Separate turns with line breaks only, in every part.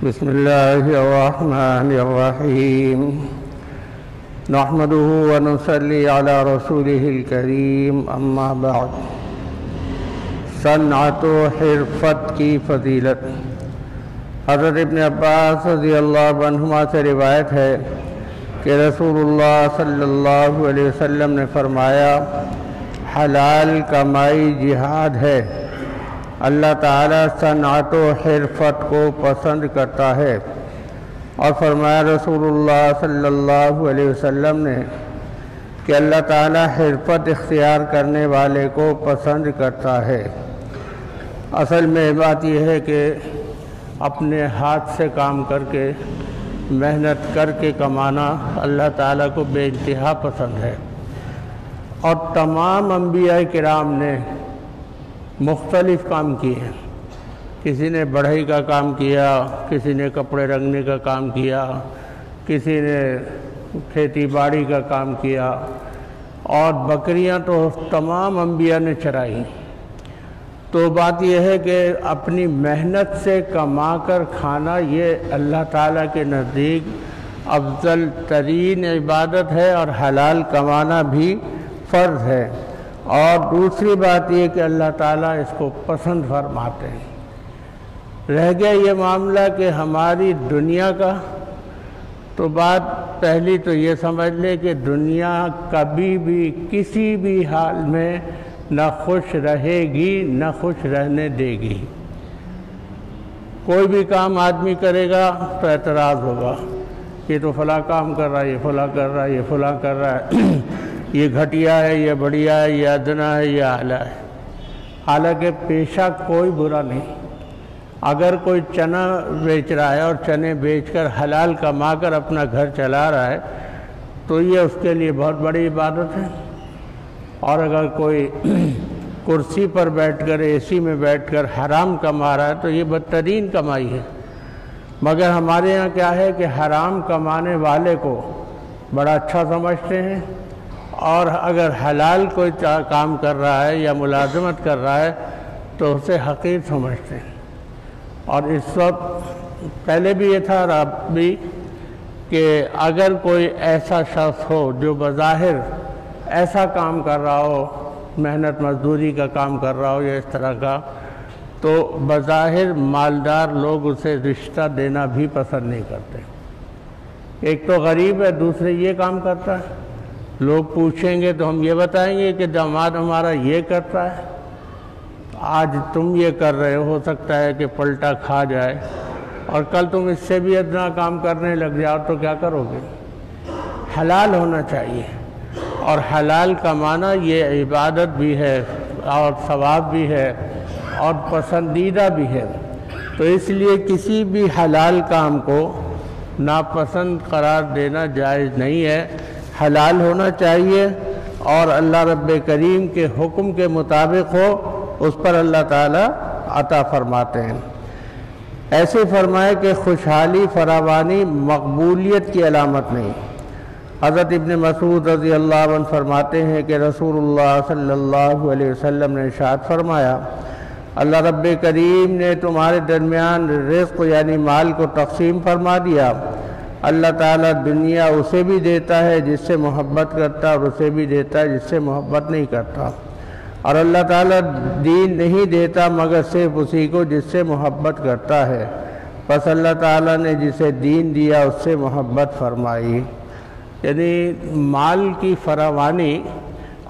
بسم الله الرحمن الرحيم نحمده ونصلي على رسوله الكريم اما بعد صنعت و حرفت کی فضیلت۔ حضرت ابن عباس رضی اللہ عنہما سے روایت ہے کہ رسول اللہ صلی اللہ علیہ وسلم نے فرمایا، حلال کمائی جہاد ہے۔ اللہ تعالیٰ صنعت و حرفت کو پسند کرتا ہے، اور فرمایا رسول اللہ صلی اللہ علیہ وسلم نے کہ اللہ تعالیٰ حرفت اختیار کرنے والے کو پسند کرتا ہے۔ اصل میں بات یہ ہے کہ اپنے ہاتھ سے کام کر کے محنت کر کے کمانا اللہ تعالیٰ کو بے انتہا پسند ہے، اور تمام انبیاء کرام نے مختلف کام کیے ہیں۔ کسی نے بڑھئی کا کام کیا، کسی نے کپڑے رنگنے کا کام کیا، کسی نے کھیتی باڑی کا کام کیا، اور بکریاں تو تمام انبیاء نے چرائی۔ تو بات یہ ہے کہ اپنی محنت سے کما کر کھانا یہ اللہ تعالیٰ کے نزدیک افضل ترین عبادت ہے، اور حلال کمانا بھی فرض ہے۔ اور دوسری بات یہ کہ اللہ تعالیٰ اس کو پسند فرماتے ہیں۔ رہ گیا یہ معاملہ کہ ہماری دنیا کا، تو بات پہلی تو یہ سمجھ لے کہ دنیا کبھی بھی کسی بھی حال میں نہ خوش رہے گی نہ خوش رہنے دے گی۔ کوئی بھی کام آدمی کرے گا تو اعتراض ہوگا، یہ تو فلاں کام کر رہا ہے، یہ فلاں کر رہا ہے، یہ فلاں کر رہا ہے، یہ گھٹیا ہے، یہ بڑھیا ہے، یہ ادنا ہے، یہ اعلیٰ ہے۔ حالانکہ پیشہ کوئی برا نہیں۔ اگر کوئی چنا بیچ رہا ہے اور چنے بیچ کر حلال کما کر اپنا گھر چلا رہا ہے تو یہ اس کے لیے بہت بڑی عبادت ہے۔ اور اگر کوئی کرسی پر بیٹھ کر اے سی میں بیٹھ کر حرام کما رہا ہے تو یہ بدترین کمائی ہے۔ مگر ہمارے یہاں کیا ہے کہ حرام کمانے والے کو بڑا اچھا سمجھتے ہیں، اور اگر حلال کوئی کام کر رہا ہے یا ملازمت کر رہا ہے تو اسے حقیر سمجھتے ہیں۔ اور اس وقت پہلے بھی یہ تھا اور اب بھی کہ اگر کوئی ایسا شخص ہو جو بظاہر ایسا کام کر رہا ہو، محنت مزدوری کا کام کر رہا ہو یا اس طرح کا، تو بظاہر مالدار لوگ اسے رشتہ دینا بھی پسند نہیں کرتے۔ ایک تو غریب ہے، دوسرے یہ کام کرتا ہے۔ لوگ پوچھیں گے تو ہم یہ بتائیں گے کہ داماد ہمارا یہ کرتا ہے، آج تم یہ کر رہے ہو سکتا ہے کہ پلٹا کھا جائے، اور کل تم اس سے بھی ادنا کام کرنے لگ جاؤ تو کیا کرو گے؟ حلال ہونا چاہیے، اور حلال کمانا یہ عبادت بھی ہے اور ثواب بھی ہے اور پسندیدہ بھی ہے۔ تو اس لیے کسی بھی حلال کام کو ناپسند قرار دینا جائز نہیں ہے۔ حلال ہونا چاہیے اور اللہ رب کریم کے حکم کے مطابق ہو، اس پر اللہ تعالیٰ عطا فرماتے ہیں۔ ایسے فرمائے کہ خوشحالی فراوانی مقبولیت کی علامت نہیں۔ حضرت ابن مسعود رضی اللہ عنہ فرماتے ہیں کہ رسول اللہ صلی اللہ علیہ وسلم نے ارشاد فرمایا، اللہ رب کریم نے تمہارے درمیان رزق یعنی مال کو تقسیم فرما دیا۔ اللہ تعالیٰ دنیا اسے بھی دیتا ہے جس سے محبت کرتا ہے، اور اسے بھی دیتا ہے جس سے محبت نہیں کرتا، اور اللہ تعالیٰ دین نہیں دیتا مگر صرف اسی کو جس سے محبت کرتا ہے۔ پس اللہ تعالیٰ نے جسے دین دیا اس سے محبت فرمائی۔ یعنی مال کی فراوانی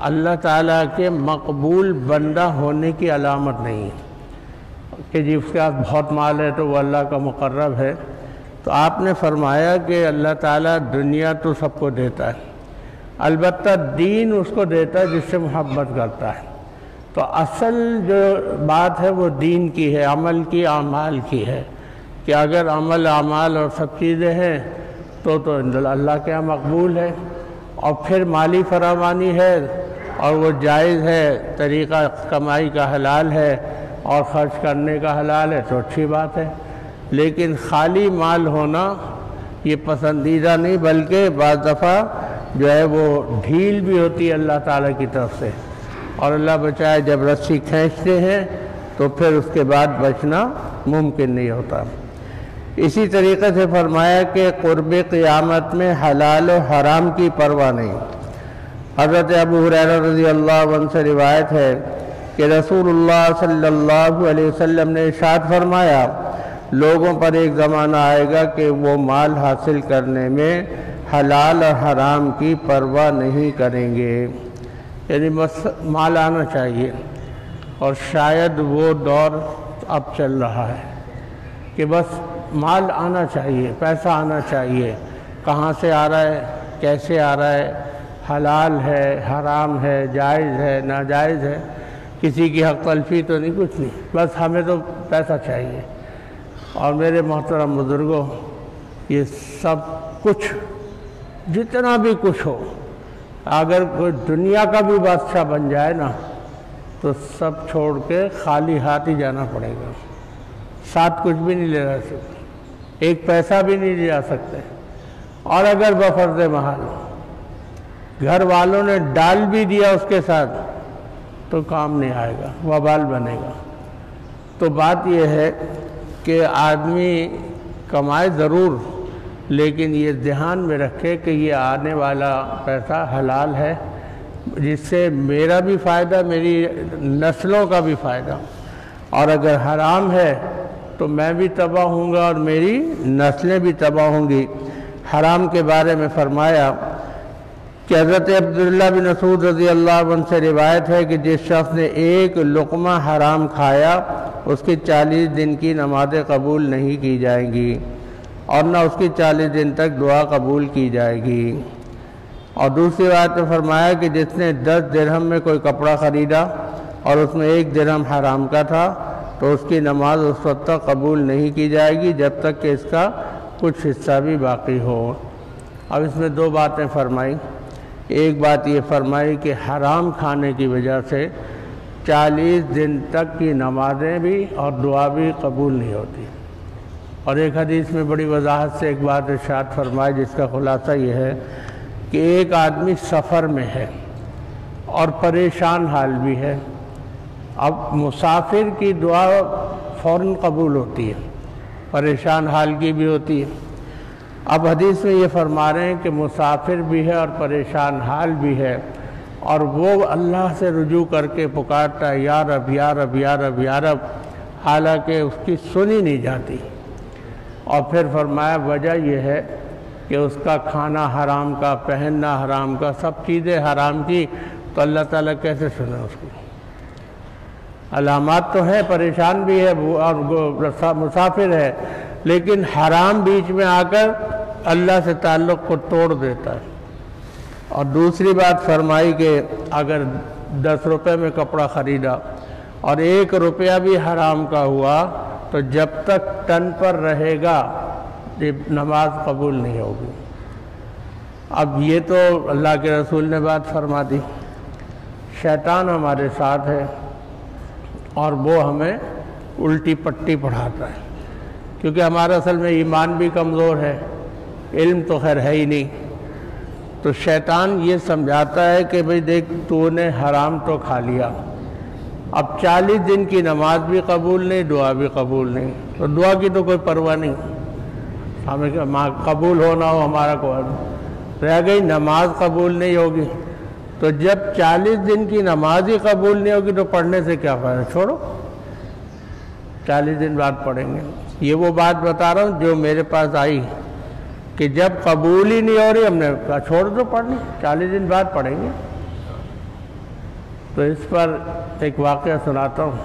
اللہ تعالیٰ کے مقبول بندہ ہونے کی علامت نہیں ہے کہ جس کے پاس بہت مال ہے تو وہ اللہ کا مقرب ہے۔ تو آپ نے فرمایا کہ اللہ تعالیٰ دنیا تو سب کو دیتا ہے، البتہ دین اس کو دیتا ہے جس سے محبت کرتا ہے۔ تو اصل جو بات ہے وہ دین کی ہے، عمل کی، اعمال کی ہے، کہ اگر عمل اعمال اور سب چیزیں ہیں تو اللہ کے یہاں مقبول ہے، اور پھر مالی فراوانی ہے اور وہ جائز ہے، طریقہ کمائی کا حلال ہے اور خرچ کرنے کا حلال ہے تو اچھی بات ہے۔ لیکن خالی مال ہونا یہ پسندیدہ نہیں، بلکہ بعض دفعہ جو ہے وہ ڈھیل بھی ہوتی ہے اللہ تعالیٰ کی طرف سے، اور اللہ بچائے جب رسی کھینچتے ہیں تو پھر اس کے بعد بچنا ممکن نہیں ہوتا۔ اسی طریقے سے فرمایا کہ قرب قیامت میں حلال و حرام کی پرواہ نہیں۔ حضرت ابو ہریرہ رضی اللہ عنہ سے روایت ہے کہ رسول اللہ صلی اللہ علیہ وسلم نے ارشاد فرمایا، لوگوں پر ایک زمانہ آئے گا کہ وہ مال حاصل کرنے میں حلال اور حرام کی پرواہ نہیں کریں گے، یعنی بس مال آنا چاہیے۔ اور شاید وہ دور اب چل رہا ہے کہ بس مال آنا چاہیے، پیسہ آنا چاہیے، کہاں سے آ رہا ہے، کیسے آ رہا ہے، حلال ہے، حرام ہے، جائز ہے، ناجائز ہے، کسی کی حق تلفی تو نہیں، کچھ نہیں، بس ہمیں تو پیسہ چاہیے۔ اور میرے محترم بزرگوں، یہ سب کچھ جتنا بھی کچھ ہو، اگر کوئی دنیا کا بھی بادشاہ بن جائے نا تو سب چھوڑ کے خالی ہاتھ ہی جانا پڑے گا، ساتھ کچھ بھی نہیں لے جا سکتے، ایک پیسہ بھی نہیں لے جا سکتے۔ اور اگر بفرض محال گھر والوں نے ڈال بھی دیا اس کے ساتھ تو کام نہیں آئے گا، وبال بنے گا۔ تو بات یہ ہے کہ آدمی کمائے ضرور، لیکن یہ دھیان میں رکھے کہ یہ آنے والا پیسہ حلال ہے، جس سے میرا بھی فائدہ، میری نسلوں کا بھی فائدہ، اور اگر حرام ہے تو میں بھی تباہ ہوں گا اور میری نسلیں بھی تباہ ہوں گی۔ حرام کے بارے میں فرمایا کہ حضرت عبداللہ بن مسعود رضی اللہ عنہ سے روایت ہے کہ جس شخص نے ایک لقمہ حرام کھایا اس کی 40 دن کی نمازیں قبول نہیں کی جائیں گی، اور نہ اس کی 40 دن تک دعا قبول کی جائے گی۔ اور دوسری بات میں فرمایا کہ جس نے 10 درہم میں کوئی کپڑا خریدا اور اس میں 1 درہم حرام کا تھا تو اس کی نماز اس وقت تک قبول نہیں کی جائے گی جب تک کہ اس کا کچھ حصہ بھی باقی ہو۔ اب اس میں 2 باتیں فرمائی۔ ایک بات یہ فرمائی کہ حرام کھانے کی وجہ سے 40 دن تک کی نمازیں بھی اور دعا بھی قبول نہیں ہوتی۔ اور ایک حدیث میں بڑی وضاحت سے ایک بات ارشاد فرمائی جس کا خلاصہ یہ ہے کہ ایک آدمی سفر میں ہے اور پریشان حال بھی ہے۔ اب مسافر کی دعا فوراً قبول ہوتی ہے، پریشان حال کی بھی ہوتی ہے۔ اب حدیث میں یہ فرما رہے ہیں کہ مسافر بھی ہے اور پریشان حال بھی ہے، اور وہ اللہ سے رجوع کر کے پکارتا ہے یا رب یا رب یا رب یا رب، حالانکہ اس کی سنی نہیں جاتی۔ اور پھر فرمایا وجہ یہ ہے کہ اس کا کھانا حرام کا، پہننا حرام کا، سب چیزیں حرام کی، تو اللہ تعالیٰ کیسے سنے اس کو؟ علامات تو ہیں، پریشان بھی ہے اور مسافر ہے، لیکن حرام بیچ میں آ کر اللہ سے تعلق کو توڑ دیتا ہے۔ اور دوسری بات فرمائی کہ اگر 10 روپے میں کپڑا خریدا اور 1 روپیہ بھی حرام کا ہوا تو جب تک تن پر رہے گا یہ نماز قبول نہیں ہوگی۔ اب یہ تو اللہ کے رسول نے بات فرما دی۔ شیطان ہمارے ساتھ ہے اور وہ ہمیں الٹی پٹی پڑھاتا ہے، کیونکہ ہمارا اصل میں ایمان بھی کمزور ہے، علم تو خیر ہے ہی نہیں۔ تو شیطان یہ سمجھاتا ہے کہ بھئی دیکھ تو نے حرام تو کھا لیا، اب 40 دن کی نماز بھی قبول نہیں، دعا بھی قبول نہیں، تو دعا کی تو کوئی پرواہ نہیں، ہمیں قبول ہونا ہو ہمارا کوئی رہ گئی، نماز قبول نہیں ہوگی۔ تو جب 40 دن کی نماز ہی قبول نہیں ہوگی تو پڑھنے سے کیا فائدہ، چھوڑو، 40 دن بعد پڑھیں گے۔ یہ وہ بات بتا رہا ہوں جو میرے پاس آئی کہ جب قبول ہی نہیں ہو رہی، ہم نے کہا چھوڑ دو پڑھنی، 40 دن بعد پڑھیں گے۔ تو اس پر ایک واقعہ سناتا ہوں۔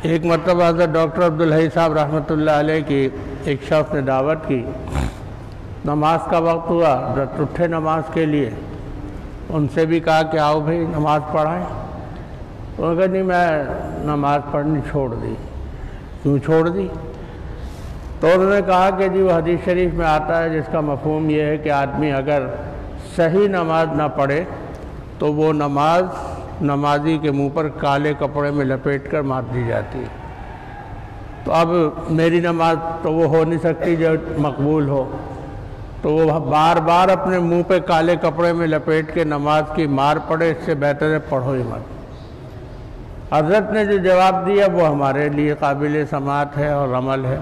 ایک مرتبہ حضرت ڈاکٹر عبدالحی صاحب رحمۃ اللہ علیہ کی ایک شخص نے دعوت کی، نماز کا وقت ہوا، حضرت اٹھے نماز کے لیے، ان سے بھی کہا کہ آؤ بھائی نماز پڑھائیں، انہوں نے کہا نہیں میں نماز پڑھنی چھوڑ دی۔ کیوں چھوڑ دی؟ تو انہوں نے کہا کہ جی وہ حدیث شریف میں آتا ہے جس کا مفہوم یہ ہے کہ آدمی اگر صحیح نماز نہ پڑھے تو وہ نماز نمازی کے منہ پر کالے کپڑے میں لپیٹ کر مار دی جاتی ہے۔ تو اب میری نماز تو وہ ہو نہیں سکتی جو مقبول ہو، تو وہ بار بار اپنے منہ پہ کالے کپڑے میں لپیٹ کے نماز کی مار پڑے، اس سے بہتر ہے پڑھو ہی مت۔ حضرت نے جو جواب دیا وہ ہمارے لیے قابل سماعت ہے اور عمل ہے۔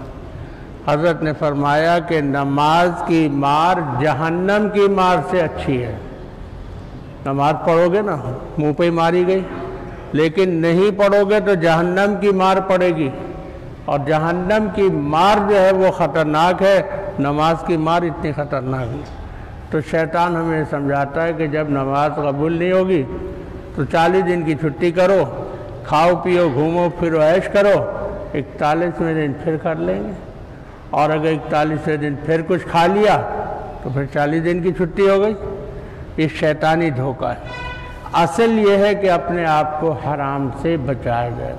حضرت نے فرمایا کہ نماز کی مار جہنم کی مار سے اچھی ہے۔ نماز پڑھو گے نا، منہ پہ ہی ماری گئی، لیکن نہیں پڑھو گے تو جہنم کی مار پڑے گی، اور جہنم کی مار جو ہے وہ خطرناک ہے، نماز کی مار اتنی خطرناک ہے۔ تو شیطان ہمیں سمجھاتا ہے کہ جب نماز قبول نہیں ہوگی تو 40 دن کی چھٹی کرو، کھاؤ پیو گھومو پھرو عیش کرو، 41ویں دن پھر کر لیں گے، اور اگر 41ویں دن پھر کچھ کھا لیا تو پھر 40 دن کی چھٹی ہو گئی۔ یہ شیطانی دھوکہ ہے۔ اصل یہ ہے کہ اپنے آپ کو حرام سے بچایا جائے۔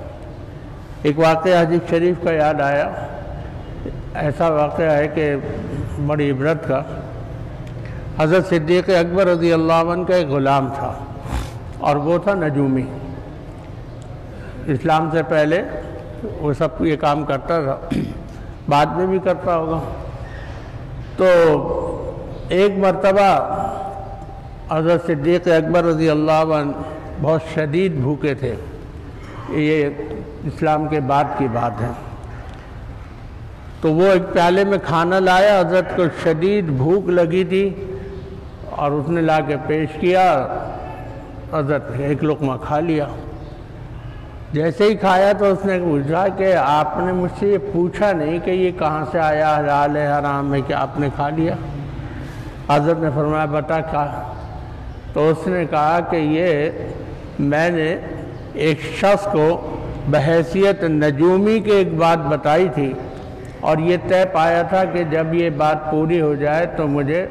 ایک واقعہ حدیث شریف کا یاد آیا، ایسا واقعہ ہے کہ بڑی عبرت کا۔ حضرت صدیق اکبر رضی اللہ عنہ کا ایک غلام تھا، اور وہ تھا نجومی۔ اسلام سے پہلے وہ سب یہ کام کرتا تھا، بعد میں بھی کرتا ہوگا۔ تو ایک مرتبہ حضرت صدیق اکبر رضی اللہ عنہ بہت شدید بھوکے تھے، یہ اسلام کے بعد کی بات ہے۔ تو وہ ایک پیالے میں کھانا لایا، حضرت کو شدید بھوک لگی تھی، اور اس نے لا کے پیش کیا، حضرت نے ایک لقمہ کھا لیا۔ جیسے ہی کھایا تو اس نے پوچھا کہ آپ نے مجھ سے یہ پوچھا نہیں کہ یہ کہاں سے آیا، حلال ہے حرام ہے، کہ آپ نے کھا لیا؟ حضرت نے فرمایا بتا کیا؟ تو اس نے کہا کہ یہ میں نے ایک شخص کو بحیثیت نجومی کے ایک بات بتائی تھی، اور یہ طے پایا تھا کہ جب یہ بات پوری ہو جائے تو مجھے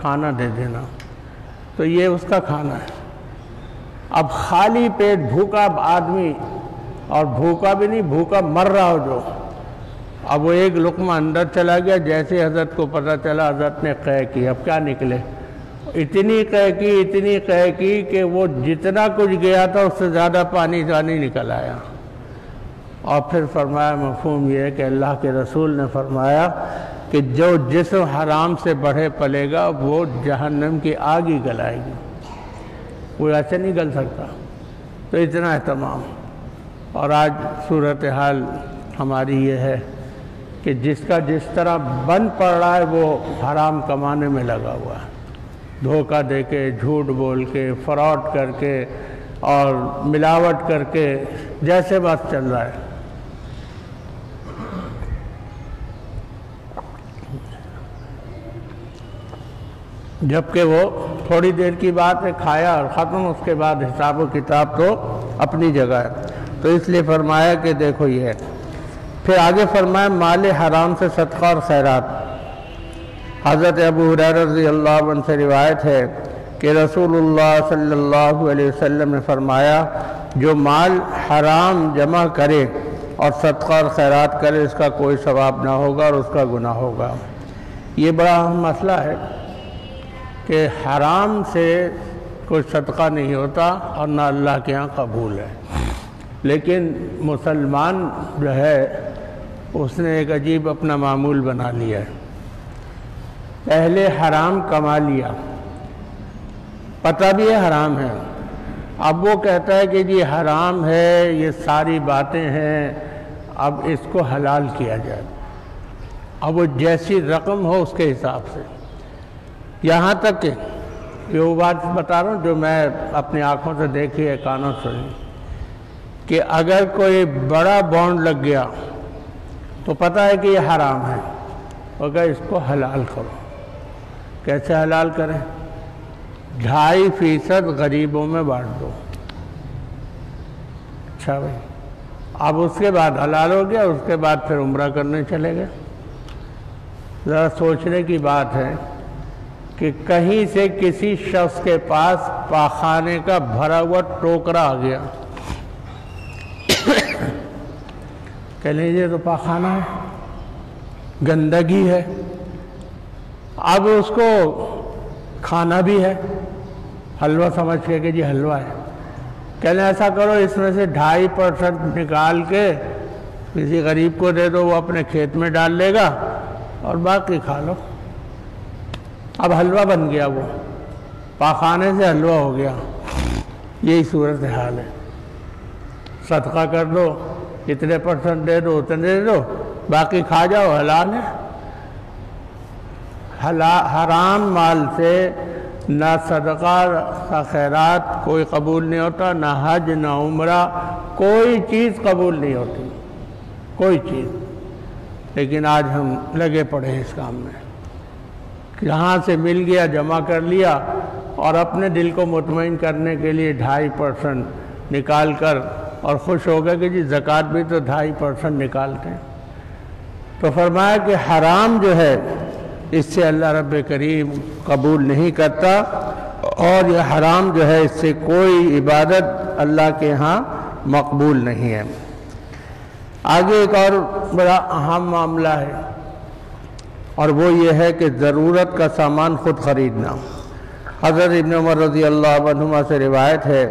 کھانا دے دینا، تو یہ اس کا کھانا ہے۔ اب خالی پیٹ بھوکا آدمی، اور بھوکا بھی نہیں، بھوکا مر رہا ہو جو، اب وہ ایک لقمہ اندر چلا گیا۔ جیسے حضرت کو پتہ چلا، حضرت نے قے کی، اب کیا نکلے؟ اتنی قے کی کہ وہ جتنا کچھ گیا تھا اس سے زیادہ پانی نکل آیا۔ اور پھر فرمایا مفہوم یہ ہے کہ اللہ کے رسول نے فرمایا کہ جو جسم حرام سے بڑھے پلے گا وہ جہنم کی آگ ہی گلائے گی، وہ ایسے نہیں گل سکتا۔ تو اتنا اہتمام۔ اور آج صورتحال ہماری یہ ہے کہ جس کا جس طرح بند پڑ رہا ہے وہ حرام کمانے میں لگا ہوا ہے، دھوکہ دے کے، جھوٹ بول کے، فراڈ کر کے اور ملاوٹ کر کے، جیسے بات چل رہا ہے۔ جبکہ وہ تھوڑی دیر کی بات ہے، کھایا اور ختم، اس کے بعد حساب و کتاب تو اپنی جگہ ہے۔ تو اس لیے فرمایا کہ دیکھو یہ ہے۔ پھر آگے فرمایا مال حرام سے صدقہ اور خیرات۔ حضرت ابو ہریرہ رضی اللہ عنہ سے روایت ہے کہ رسول اللہ صلی اللہ علیہ وسلم نے فرمایا جو مال حرام جمع کرے اور صدقہ اور خیرات کرے اس کا کوئی ثواب نہ ہوگا اور اس کا گناہ ہوگا۔ یہ بڑا اہم مسئلہ ہے کہ حرام سے کوئی صدقہ نہیں ہوتا اور نہ اللہ کے ہاں قبول ہے، لیکن مسلمان جو ہے اس نے ایک عجیب اپنا معمول بنا لیا ہے۔ پہلے حرام کما لیا، پتہ بھی ہے حرام ہے، اب وہ کہتا ہے کہ جی حرام ہے، یہ ساری باتیں ہیں، اب اس کو حلال کیا جائے، اب وہ جیسی رقم ہو اس کے حساب سے۔ یہاں تک کہ وہ بات بتا رہا ہوں جو میں اپنی آنکھوں سے دیکھی ہے، کانوں سے سنی، کہ اگر کوئی بڑا بانڈ لگ گیا تو پتہ ہے کہ یہ حرام ہے، اگر اس کو حلال کرو۔ کیسے حلال کریں؟ 2.5% غریبوں میں بانٹ دو۔ اچھا بھائی، اب اس کے بعد حلال ہو گیا، اس کے بعد پھر عمرہ کرنے چلے گئے۔ ذرا سوچنے کی بات ہے کہ کہیں سے کسی شخص کے پاس پاخانے کا بھرا ہوا ٹوکرا آ گیا، کہہ لیجیے تو پاخانہ ہے، گندگی ہے، اب اس کو کھانا بھی ہے، حلوہ سمجھ کے کہ جی حلوہ ہے، کہنے ایسا کرو اس میں سے 2.5% نکال کے کسی غریب کو دے دو، وہ اپنے کھیت میں ڈال لے گا اور باقی کھا لو۔ اب حلوہ بن گیا، وہ پاخانے سے حلوہ ہو گیا۔ یہی صورتحال ہے، صدقہ کر دو، اتنے % دے دو، اتنے دے دو، باقی کھا جاؤ، حلال ہے۔ حرام مال سے نہ صدقہ نہ خیرات کوئی قبول نہیں ہوتا، نہ حج نہ عمرہ، کوئی چیز قبول نہیں ہوتی، کوئی چیز۔ لیکن آج ہم لگے پڑے ہیں اس کام میں، جہاں سے مل گیا جمع کر لیا، اور اپنے دل کو مطمئن کرنے کے لیے 2.5% نکال کر اور خوش ہو گئے کہ جی زکوٰۃ بھی تو 2.5% نکالتے ہیں۔ تو فرمایا کہ حرام جو ہے اس سے اللہ رب کریم قبول نہیں کرتا، اور یہ حرام جو ہے اس سے کوئی عبادت اللہ کے ہاں مقبول نہیں ہے۔ آگے ایک اور بڑا اہم معاملہ ہے، اور وہ یہ ہے کہ ضرورت کا سامان خود خریدنا۔ حضرت ابن عمر رضی اللہ عنہما سے روایت ہے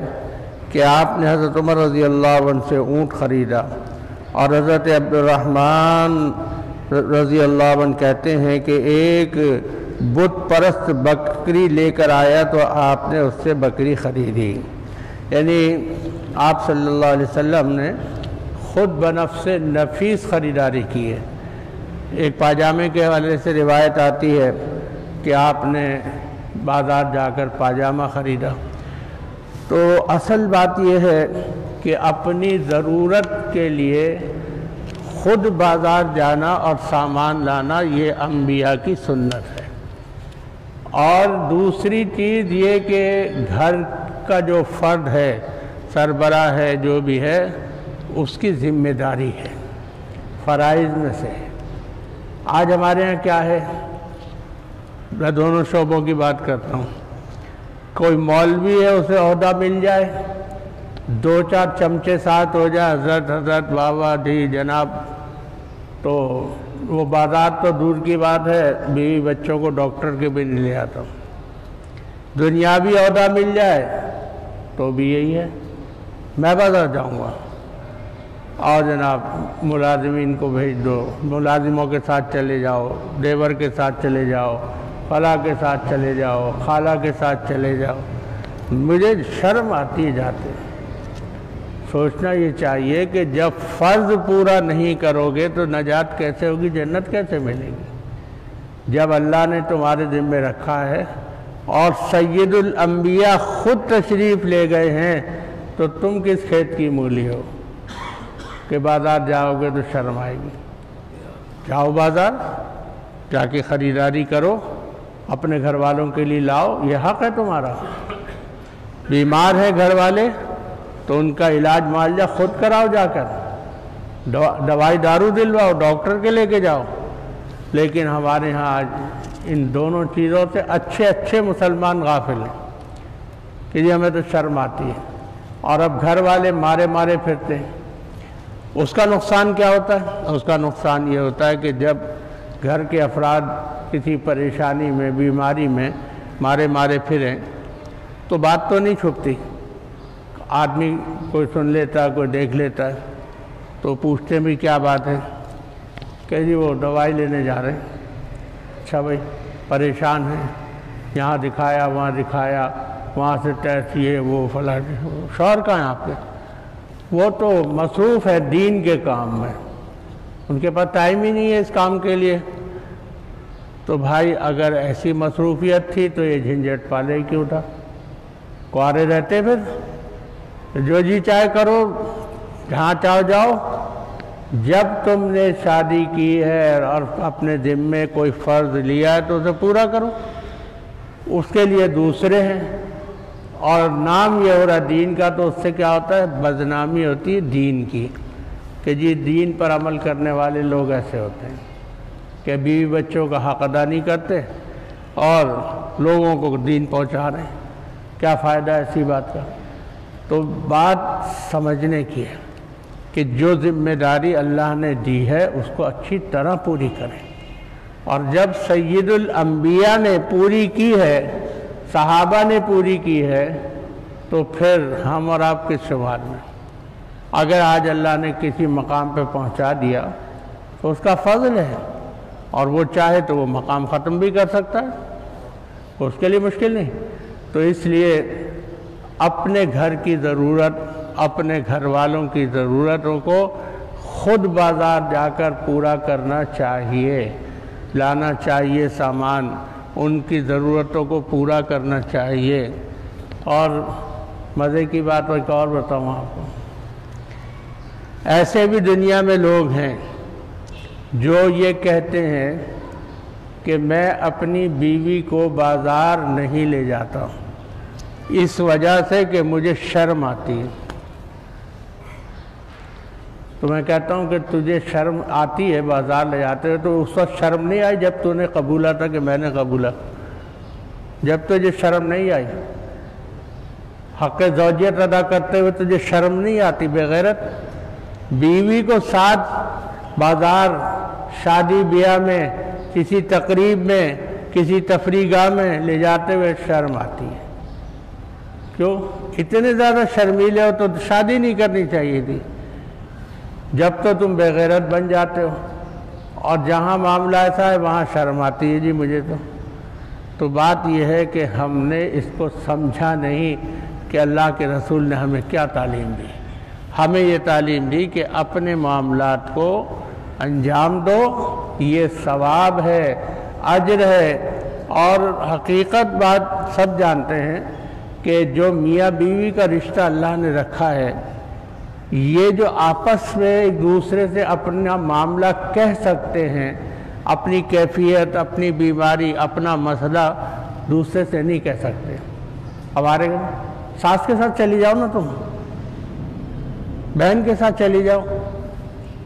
کہ آپ نے حضرت عمر رضی اللہ عنہ سے اونٹ خریدا، اور حضرت عبد الرحمن رضی اللہ عنہ کہتے ہیں کہ ایک بت پرست بکری لے کر آیا تو آپ نے اس سے بکری خریدی، یعنی آپ صلی اللہ علیہ وسلم نے خود بنفس نفیس خریداری کی ہے۔ ایک پاجامے کے حوالے سے روایت آتی ہے کہ آپ نے بازار جا کر پاجامہ خریدا۔ تو اصل بات یہ ہے کہ اپنی ضرورت کے لیے خود بازار جانا اور سامان لانا یہ انبیاء کی سنت ہے۔ اور دوسری چیز یہ کہ گھر کا جو فرد ہے، سربراہ ہے، جو بھی ہے، اس کی ذمہ داری ہے، فرائض میں سے ہے۔ آج ہمارے ہاں کیا ہے، میں دونوں شعبوں کی بات کرتا ہوں۔ کوئی مولوی ہے، اسے عہدہ مل جائے، 2-4 چمچے ساتھ ہو جائے، حضرت بابا جی جناب، تو وہ بازار تو دور کی بات ہے، بیوی بچوں کو ڈاکٹر کے بھی نہیں لے آتا ہوں۔ دنیاوی عہدہ مل جائے تو بھی یہی ہے، میں بازار جاؤں گا، اور جناب ملازمین کو بھیج دو، ملازموں کے ساتھ چلے جاؤ، دیور کے ساتھ چلے جاؤ، خالہ کے ساتھ چلے جاؤ، خالہ کے ساتھ چلے جاؤ۔ مجھے شرم آتی ہے جاتے۔ سوچنا یہ چاہیے کہ جب فرض پورا نہیں کرو گے تو نجات کیسے ہوگی، جنت کیسے ملے گی؟ جب اللہ نے تمہارے ذمہ رکھا ہے اور سید الانبیاء خود تشریف لے گئے ہیں، تو تم کس کھیت کی مولی ہو کہ بازار جاؤ گے تو شرم آئے گی؟ جاؤ بازار جا کے خریداری کرو، اپنے گھر والوں کے لیے لاؤ، یہ حق ہے تمہارا۔ بیمار ہے گھر والے تو ان کا علاج معالجہ خود کراؤ، جا کر دوائی دارو دلواؤ، ڈاکٹر کے لے کے جاؤ۔ لیکن ہمارے ہاں آج ان دونوں چیزوں سے اچھے مسلمان غافل ہیں کہ جی ہمیں تو شرم آتی ہے، اور اب گھر والے مارے پھرتے ہیں۔ اس کا نقصان کیا ہوتا ہے؟ اس کا نقصان یہ ہوتا ہے کہ جب گھر کے افراد کسی پریشانی میں، بیماری میں مارے پھریں تو بات تو نہیں چھپتی، آدمی کوئی سن لیتا ہے، کوئی دیکھ لیتا ہے، تو پوچھتے بھی کیا بات ہے، کہ جی وہ دوائی لینے جا رہے ہیں۔ اچھا بھائی، پریشان ہیں، یہاں دکھایا وہاں دکھایا، وہاں سے ٹیسٹ یہ وہ فلاں۔ شوہر کہاں ہیں آپ کے؟ وہ تو مصروف ہے دین کے کام میں، ان کے پاس ٹائم ہی نہیں ہے اس کام کے لیے۔ تو بھائی اگر ایسی مصروفیت تھی تو یہ جھنجھٹ پالے کیوں تھا؟ کوارے رہتے پھر جو جی چاہے کرو، جہاں چاہو جاؤ۔ جب تم نے شادی کی ہے اور اپنے ذمے کوئی فرض لیا ہے تو اسے پورا کرو، اس کے لیے دوسرے ہیں، اور نام یہ ہو رہا دین کا، تو اس سے کیا ہوتا ہے؟ بدنامی ہوتی ہے دین کی، کہ جی دین پر عمل کرنے والے لوگ ایسے ہوتے ہیں کہ بیوی بچوں کا حق ادا نہیں کرتے اور لوگوں کو دین پہنچا رہے ہیں۔ کیا فائدہ ہے ایسی بات کا؟ تو بات سمجھنے کی ہے کہ جو ذمہ داری اللہ نے دی ہے اس کو اچھی طرح پوری کریں، اور جب سید الانبیاء نے پوری کی ہے، صحابہ نے پوری کی ہے، تو پھر ہم اور آپ کس شمار میں؟ اگر آج اللہ نے کسی مقام پہ پہنچا دیا تو اس کا فضل ہے، اور وہ چاہے تو وہ مقام ختم بھی کر سکتا ہے، اس کے لیے مشکل نہیں۔ تو اس لیے اپنے گھر کی ضرورت، اپنے گھر والوں کی ضرورتوں کو خود بازار جا کر پورا کرنا چاہیے، لانا چاہیے سامان، ان کی ضرورتوں کو پورا کرنا چاہیے۔ اور مزے کی بات ایک اور بتاؤں آپ کو، ایسے بھی دنیا میں لوگ ہیں جو یہ کہتے ہیں کہ میں اپنی بیوی کو بازار نہیں لے جاتا اس وجہ سے کہ مجھے شرم آتی ہے۔ تو میں کہتا ہوں کہ تجھے شرم آتی ہے بازار لے جاتے ہو، تو اس وقت شرم نہیں آئی جب تو نے قبولا تھا کہ میں نے قبولا؟ جب تجھے شرم نہیں آئی، حق زوجیت ادا کرتے ہوئے تجھے شرم نہیں آتی؟ بے غیرت، بیوی کو ساتھ بازار، شادی بیاہ میں، کسی تقریب میں، کسی تفریح گاہ میں لے جاتے ہوئے شرم آتی ہے۔ کیوں؟ اتنے زیادہ شرمیلے ہو تو شادی نہیں کرنی چاہیے تھی، جب تو تم بے غیرت بن جاتے ہو۔ اور جہاں معاملہ ایسا ہے وہاں شرم آتی ہے جی مجھے تو بات یہ ہے کہ ہم نے اس کو سمجھا نہیں کہ اللہ کے رسول نے ہمیں کیا تعلیم دی۔ ہمیں یہ تعلیم دی کہ اپنے معاملات کو انجام دو، یہ ثواب ہے، اجر ہے۔ اور حقیقت بات سب جانتے ہیں کہ جو میاں بیوی کا رشتہ اللہ نے رکھا ہے، یہ جو آپس میں ایک دوسرے سے اپنا معاملہ کہہ سکتے ہیں، اپنی کیفیت، اپنی بیماری، اپنا مسئلہ دوسرے سے نہیں کہہ سکتے۔ ہمارے ساس کے ساتھ چلی جاؤ نا، تم بہن کے ساتھ چلی جاؤ،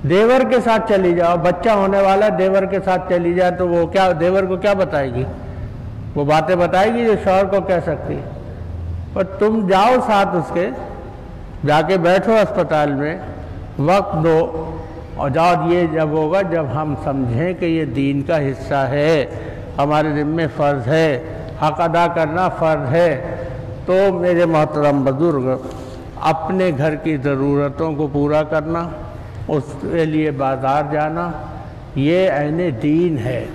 دیور کے ساتھ چلی جاؤ، بچہ ہونے والا دیور کے ساتھ چلی جائے تو وہ کیا دیور کو کیا بتائے گی؟ وہ باتیں بتائے گی جو شوہر کو کہہ سکتی ہے۔ پر تم جاؤ ساتھ اس کے، جا کے بیٹھو اسپتال میں، وقت دو اور جاؤ۔ یہ جب ہوگا جب ہم سمجھیں کہ یہ دین کا حصہ ہے، ہمارے ذمہ فرض ہے، حق ادا کرنا فرض ہے۔ تو میرے محترم بزرگ، اپنے گھر کی ضرورتوں کو پورا کرنا، اس کے لیے بازار جانا، یہ عین دین ہے۔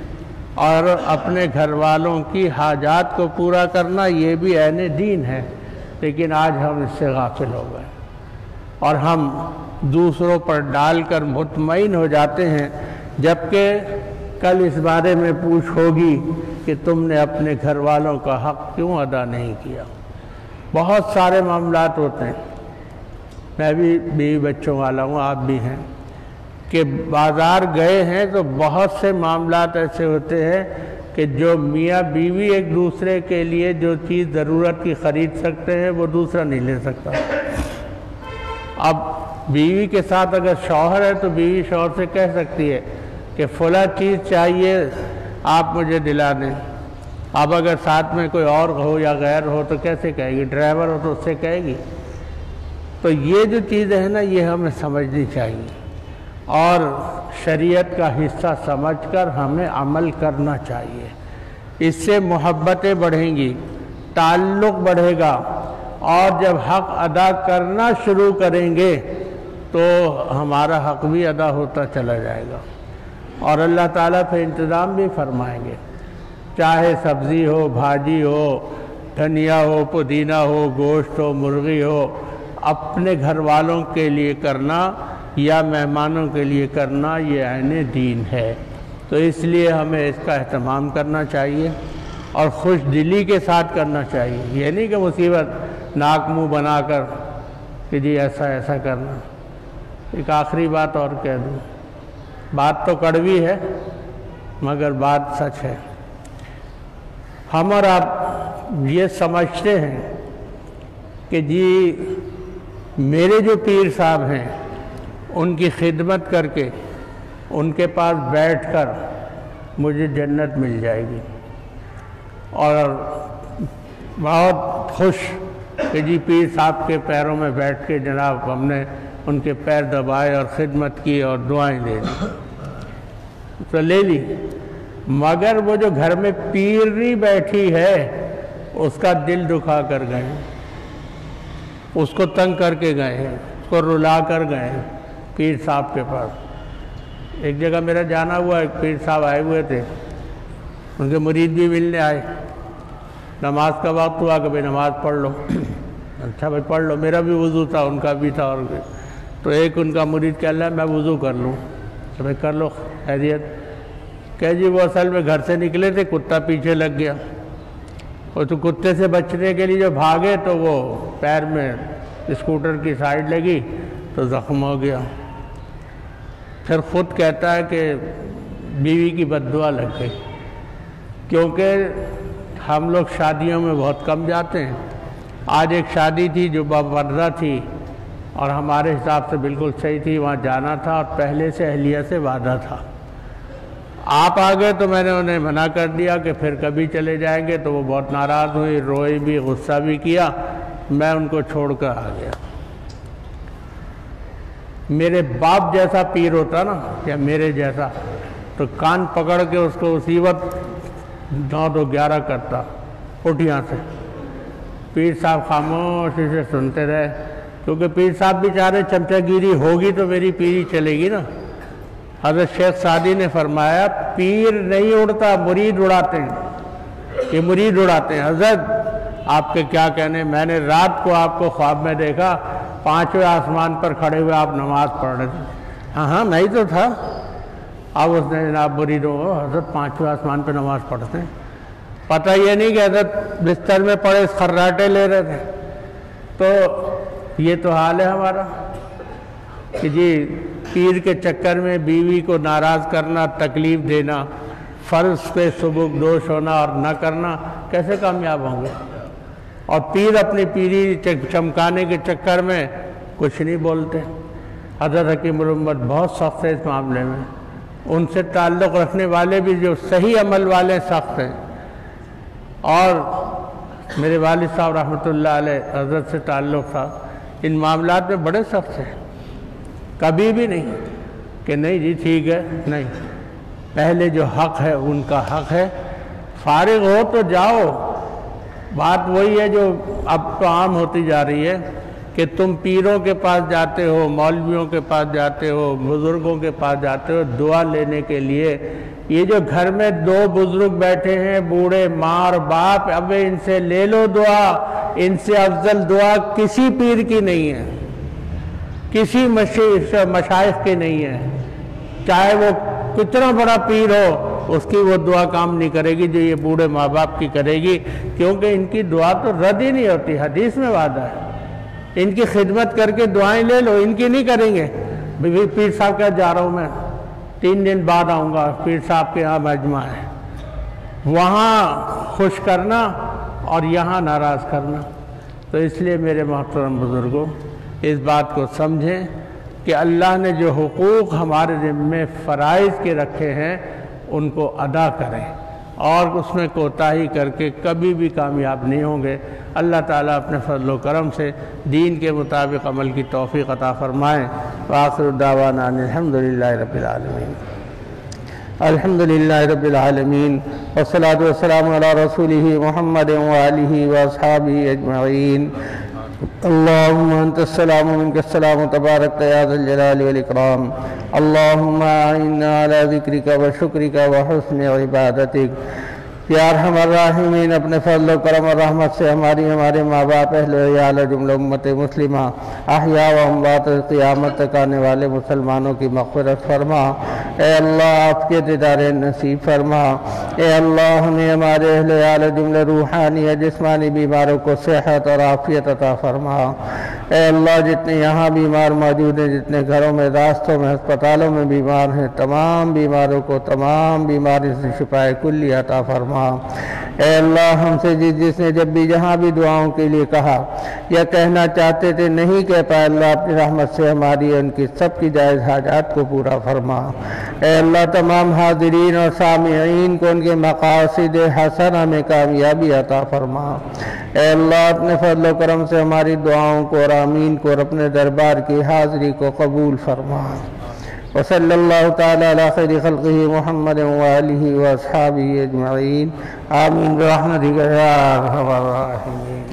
اور اپنے گھر والوں کی حاجات کو پورا کرنا، یہ بھی عین دین ہے۔ لیکن آج ہم اس سے غافل ہو گئے اور ہم دوسروں پر ڈال کر مطمئن ہو جاتے ہیں، جبکہ کل اس بارے میں پوچھ ہوگی کہ تم نے اپنے گھر والوں کا حق کیوں ادا نہیں کیا۔ بہت سارے معاملات ہوتے ہیں، میں بھی بیوی بچوں والا ہوں، آپ بھی ہیں، کہ بازار گئے ہیں تو بہت سے معاملات ایسے ہوتے ہیں کہ جو میاں بیوی ایک دوسرے کے لیے جو چیز ضرورت کی خرید سکتے ہیں وہ دوسرا نہیں لے سکتا۔ اب بیوی کے ساتھ اگر شوہر ہے تو بیوی شوہر سے کہہ سکتی ہے کہ فلاں چیز چاہیے، آپ مجھے دلا دیں۔ اب اگر ساتھ میں کوئی اور ہو یا غیر ہو تو کیسے کہے گی؟ ڈرائیور ہو تو اس سے کہے گی۔ تو یہ جو چیزیں ہیں نا، یہ ہمیں سمجھنی چاہیے اور شریعت کا حصہ سمجھ کر ہمیں عمل کرنا چاہیے۔ اس سے محبتیں بڑھیں گی، تعلق بڑھے گا، اور جب حق ادا کرنا شروع کریں گے تو ہمارا حق بھی ادا ہوتا چلا جائے گا، اور اللہ تعالیٰ پھر انتظام بھی فرمائیں گے۔ چاہے سبزی ہو، بھاجی ہو، دھنیا ہو، پودینہ ہو، گوشت ہو، مرغی ہو، اپنے گھر والوں کے لیے کرنا یا مہمانوں کے لیے کرنا، یہ عین دین ہے۔ تو اس لیے ہمیں اس کا اہتمام کرنا چاہیے اور خوش دلی کے ساتھ کرنا چاہیے۔ یہ نہیں کہ مصیبت ناک منہ بنا کر کہ جی ایسا ایسا کرنا۔ ایک آخری بات اور کہہ دوں، بات تو کڑوی ہے مگر بات سچ ہے۔ ہم اور آپ یہ سمجھتے ہیں کہ جی میرے جو پیر صاحب ہیں ان کی خدمت کر کے، ان کے پاس بیٹھ کر مجھے جنت مل جائے گی، اور بہت خوش کہ جی پیر صاحب کے پیروں میں بیٹھ کے جناب ہم نے ان کے پیر دبائے اور خدمت کی اور دعائیں دے دی تو لے لی۔ مگر وہ جو گھر میں پیرنی بیٹھی ہے اس کا دل دکھا کر گئے، اس کو تنگ کر کے گئے ہیں، اس کو رلا کر گئے ہیں پیر صاحب کے پاس۔ ایک جگہ میرا جانا ہوا، ایک پیر صاحب آئے ہوئے تھے، ان کے مرید بھی ملنے آئے۔ نماز کا وقت ہوا کہ بھائی نماز پڑھ لو۔ اچھا بھائی پڑھ لو، میرا بھی وضو تھا ان کا بھی تھا، اور تو ایک ان کا مرید کہہ رہا ہے میں وضو کر لوں، تو میں کر لو خیریت، کہ جی وہ اصل میں گھر سے نکلے تھے، کتا پیچھے لگ گیا، اور تو کتے سے بچنے کے لیے جو بھاگے تو وہ پیر میں اسکوٹر کی سائیڈ لگی تو زخم ہو گیا۔ پھر خود کہتا ہے کہ بیوی کی بد دعا لگ گئی، کیونکہ ہم لوگ شادیوں میں بہت کم جاتے ہیں۔ آج ایک شادی تھی جو بامرضہ تھی اور ہمارے حساب سے بالکل صحیح تھی، وہاں جانا تھا اور پہلے سے اہلیہ سے وعدہ تھا۔ آپ آ گئے تو میں نے انہیں منع کر دیا کہ پھر کبھی چلے جائیں گے، تو وہ بہت ناراض ہوئی، روئی بھی، غصہ بھی کیا، میں ان کو چھوڑ کر آ گیا۔ میرے باپ جیسا پیر ہوتا نا یا میرے جیسا تو کان پکڑ کے اس کو اسی وقت 9 2 11 کرتا، اٹھ یہاں سے۔ پیر صاحب خاموشی سے سنتے رہے، کیونکہ پیر صاحب بیچارے چمچہ گیری ہوگی تو میری پیری چلے گی نا۔ حضرت شیخ سعدی نے فرمایا پیر نہیں اڑتا، مرید اڑاتے ہیں، یہ مرید اڑاتے ہیں۔ حضرت آپ کے کیا کہنے، میں نے رات کو آپ کو خواب میں دیکھا 5ویں آسمان پر کھڑے ہوئے آپ نماز پڑھ رہے تھے۔ ہاں میں ہی تو تھا۔ اب اس نے جناب مریدوں کو حضرت 5ویں آسمان پہ نماز پڑھتے ہیں، پتہ یہ نہیں کہ حضرت بستر میں پڑے خراٹے لے رہے تھے۔ تو یہ تو حال ہے ہمارا کہ جی پیر کے چکر میں بیوی کو ناراض کرنا، تکلیف دینا، فرض پہ سبک دوش ہونا اور نہ کرنا، کیسے کامیاب ہوں گے؟ اور پیر اپنی پیری چمکانے کے چکر میں کچھ نہیں بولتے۔ حضرت حکیم الامت بہت سخت ہے اس معاملے میں، ان سے تعلق رکھنے والے بھی جو صحیح عمل والے سخت ہیں، اور میرے والد صاحب رحمۃ اللہ علیہ حضرت سے تعلق تھا، ان معاملات میں بڑے سخت ہیں، کبھی بھی نہیں کہ نہیں جی ٹھیک ہے، نہیں، پہلے جو حق ہے ان کا حق ہے، فارغ ہو تو جاؤ۔ بات وہی ہے جو اب تو عام ہوتی جا رہی ہے کہ تم پیروں کے پاس جاتے ہو، مولویوں کے پاس جاتے ہو، بزرگوں کے پاس جاتے ہو دعا لینے کے لیے۔ یہ جو گھر میں 2 بزرگ بیٹھے ہیں، بوڑھے ماں اور باپ، اب ان سے لے لو دعا، ان سے افضل دعا کسی پیر کی نہیں ہے، کسی مشائخ کی نہیں ہے، چاہے وہ کتنا بڑا پیر ہو، اس کی وہ دعا کام نہیں کرے گی جو یہ بوڑھے ماں باپ کی کرے گی، کیونکہ ان کی دعا تو رد ہی نہیں ہوتی، حدیث میں وعدہ ہے۔ ان کی خدمت کر کے دعائیں لے لو، ان کی نہیں کریں گے۔ پیر صاحب کا جا رہا ہوں میں، 3 دن بعد آؤں گا، پیر صاحب کے یہاں مجمع ہے، وہاں خوش کرنا اور یہاں ناراض کرنا۔ تو اس لیے میرے محترم بزرگوں اس بات کو سمجھیں کہ اللہ نے جو حقوق ہمارے ذمے فرائض کے رکھے ہیں ان کو ادا کریں، اور اس میں کوتاہی کر کے کبھی بھی کامیاب نہیں ہوں گے۔ اللہ تعالیٰ اپنے فضل و کرم سے دین کے مطابق عمل کی توفیق عطا فرمائیں۔ وآخر دعوانا ان الحمدللہ رب العالمین۔ الحمدللہ رب العالمین، والصلاة والسلام علی رسولہ محمد وآلہ واصحابہ اجمعین۔ اللہم انت السلام ومنک السلام تبارک یا ذا الجلال والاکرام۔ اللہم اعنا علی ذکرک وشکرک وحسن عبادتک۔ یا ارحم الراحمین، اپنے فضل و کرم اور رحمت سے ہمارے ماں باپ، اہل و عیال، جملہ امت مسلمہ، احیاء و اموات، قیامت تک آنے والے مسلمانوں کی مغفرت فرما۔ اے اللہ آپ کے دیدار نصیب فرما۔ اے اللہ ہمیں ہمارے اہل و عیال، جملہ روحانی یا جسمانی بیماروں کو صحت اور عافیت عطا فرما۔ اے اللہ جتنے یہاں بیمار موجود ہیں، جتنے گھروں میں، راستوں میں، ہسپتالوں میں بیمار ہیں، تمام بیماروں کو تمام بیماری سے شفا کلی عطا فرما۔ اے اللہ ہم سے جس نے جب بھی جہاں بھی دعاؤں کے لیے کہا یا کہنا چاہتے تھے نہیں کہہ پائے، اللہ اپنی رحمت سے ہماری ان کی سب کی جائز حاجات کو پورا فرما۔ اے اللہ تمام حاضرین اور سامعین کو ان کے مقاصد حسنہ میں کامیابی عطا فرما۔ اے اللہ اپنے فضل و کرم سے ہماری دعاؤں کو اور آمین کو اور اپنے دربار کی حاضری کو قبول فرما۔ وصلی اللہ تعالی علی خیر خلقہ محمد وآلہ واصحابہ اجمعین۔ آمین برحمتک یا ارحم الراحمین۔